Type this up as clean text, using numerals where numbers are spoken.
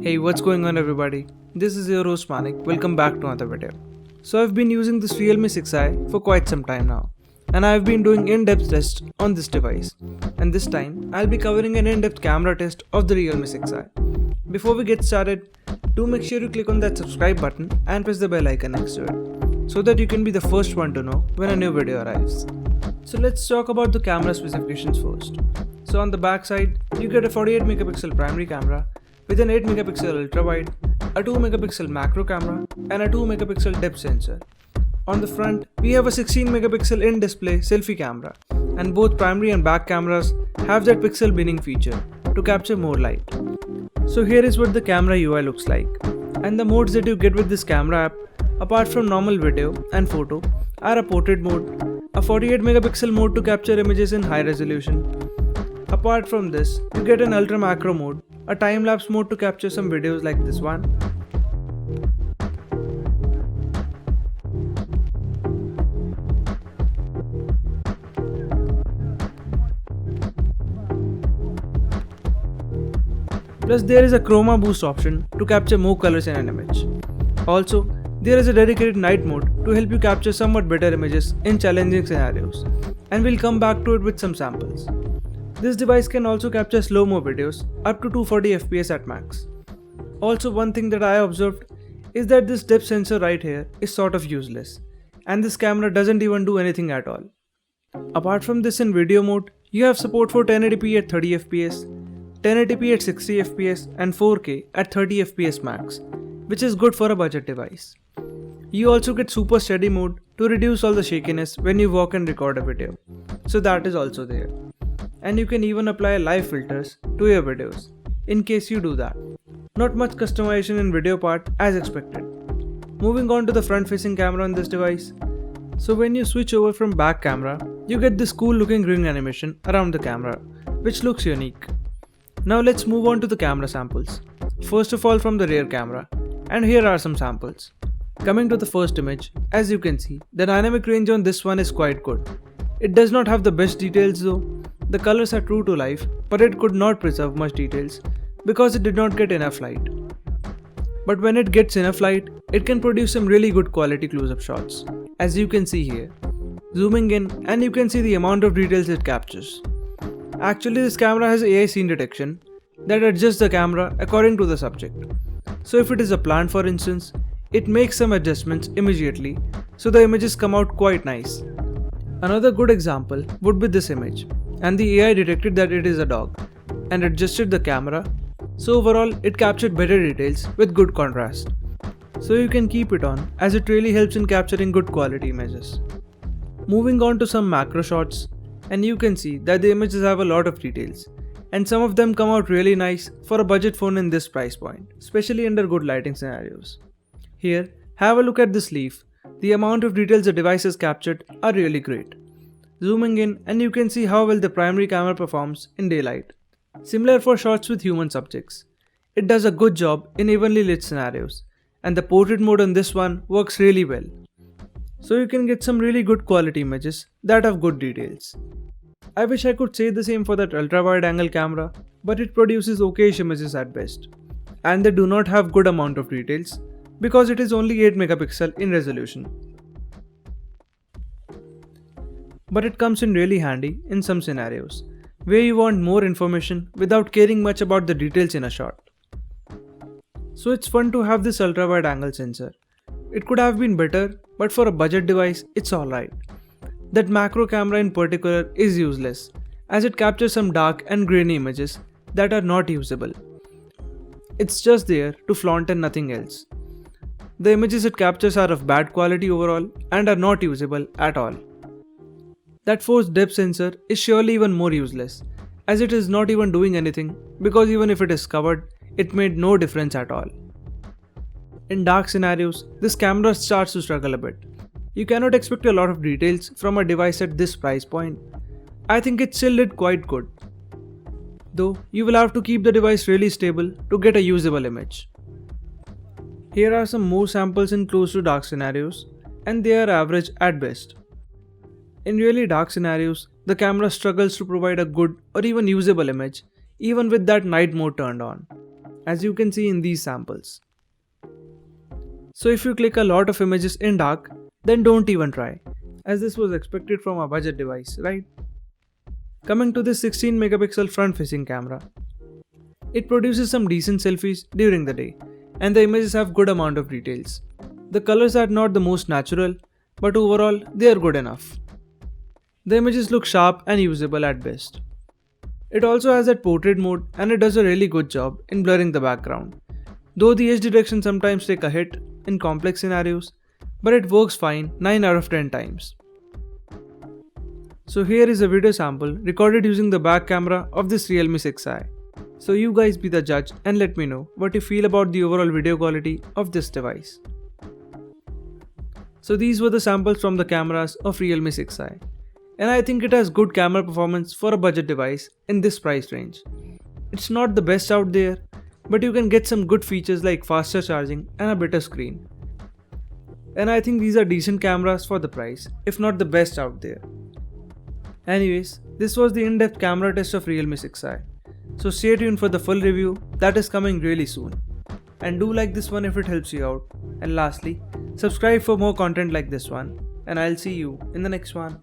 Hey, what's going on everybody? This is your host Manik. Welcome back to another video. So I've been using this Realme 6i for quite some time now, and I've been doing in-depth tests on this device. And this time, I'll be covering an in-depth camera test of the Realme 6i. Before we get started, do make sure you click on that subscribe button and press the bell icon next to it, so that you can be the first one to know when a new video arrives. So let's talk about the camera specifications first. So on the back side, you get a 48 megapixel primary camera with an 8 megapixel ultra wide, a 2 megapixel macro camera and a 2 megapixel depth sensor. On the front, we have a 16 megapixel in-display selfie camera, and both primary and back cameras have that pixel binning feature to capture more light. So here is what the camera UI looks like, and the modes that you get with this camera app, apart from normal video and photo, are a portrait mode, a 48 megapixel mode to capture images in high resolution. Apart from this, you get an ultra macro mode, a time-lapse mode to capture some videos like this one. Plus there is a chroma boost option to capture more colors in an image. Also, there is a dedicated night mode to help you capture somewhat better images in challenging scenarios, and we'll come back to it with some samples. This device can also capture slow-mo videos up to 240 fps at max. Also, one thing that I observed is that this depth sensor right here is sort of useless, and this camera doesn't even do anything at all. Apart from this, in video mode, you have support for 1080p at 30 fps, 1080p at 60 fps and 4K at 30 fps max, which is good for a budget device. You also get super steady mode to reduce all the shakiness when you walk and record a video, so that is also there. And you can even apply live filters to your videos, in case you do that. Not much customization in video part as expected. Moving on to the front facing camera on this device. So when you switch over from back camera, you get this cool looking ring animation around the camera, which looks unique. Now let's move on to the camera samples. First of all, from the rear camera, and here are some samples. Coming to the first image, as you can see, the dynamic range on this one is quite good. It does not have the best details though. The colors are true to life, but it could not preserve much details because it did not get enough light. But when it gets enough light, it can produce some really good quality close-up shots, as you can see here. Zooming in, and you can see the amount of details it captures. Actually, this camera has AI scene detection that adjusts the camera according to the subject. So if it is a plant, for instance, it makes some adjustments immediately, so the images come out quite nice. Another good example would be this image, and the AI detected that it is a dog and adjusted the camera, so overall it captured better details with good contrast. So you can keep it on, as it really helps in capturing good quality images. Moving on to some macro shots, and you can see that the images have a lot of details, and some of them come out really nice for a budget phone in this price point, especially under good lighting scenarios. Here, have a look at this leaf. The amount of details the device has captured are really great. Zooming in, and you can see how well the primary camera performs in daylight. Similar for shots with human subjects. It does a good job in evenly lit scenarios, and the portrait mode on this one works really well. So you can get some really good quality images that have good details. I wish I could say the same for that ultra wide angle camera, but it produces okayish images at best. And they do not have good amount of details because it is only 8 megapixel in resolution. But it comes in really handy in some scenarios, where you want more information without caring much about the details in a shot. So it's fun to have this ultra wide angle sensor. It could have been better, but for a budget device, it's alright. That macro camera in particular is useless, as it captures some dark and grainy images that are not usable. It's just there to flaunt and nothing else. The images it captures are of bad quality overall and are not usable at all. That forced depth sensor is surely even more useless, as it is not even doing anything because even if it is covered, it made no difference at all. In dark scenarios, this camera starts to struggle a bit. You cannot expect a lot of details from a device at this price point. I think it still did quite good. Though, you will have to keep the device really stable to get a usable image. Here are some more samples in close to dark scenarios, and they are average at best. In really dark scenarios, the camera struggles to provide a good or even usable image, even with that night mode turned on. as you can see in these samples. So if you click a lot of images in dark, then don't even try, as this was expected from a budget device, right? Coming to this 16 megapixel front facing camera. It produces some decent selfies during the day, and the images have good amount of details. The colors are not the most natural, but overall they are good enough. The images look sharp and usable at best. It also has that portrait mode and it does a really good job in blurring the background. Though the edge detection sometimes take a hit in complex scenarios, but it works fine 9 out of 10 times. So here is a video sample recorded using the back camera of this Realme 6i. So you guys be the judge and let me know what you feel about the overall video quality of this device. So these were the samples from the cameras of Realme 6i. And I think it has good camera performance for a budget device in this price range. It's not the best out there, but you can get some good features like faster charging and a better screen. And I think these are decent cameras for the price, if not the best out there. Anyways, this was the in-depth camera test of Realme 6i. So stay tuned for the full review that is coming really soon. And do like this one if it helps you out. And lastly, subscribe for more content like this one. And I'll see you in the next one.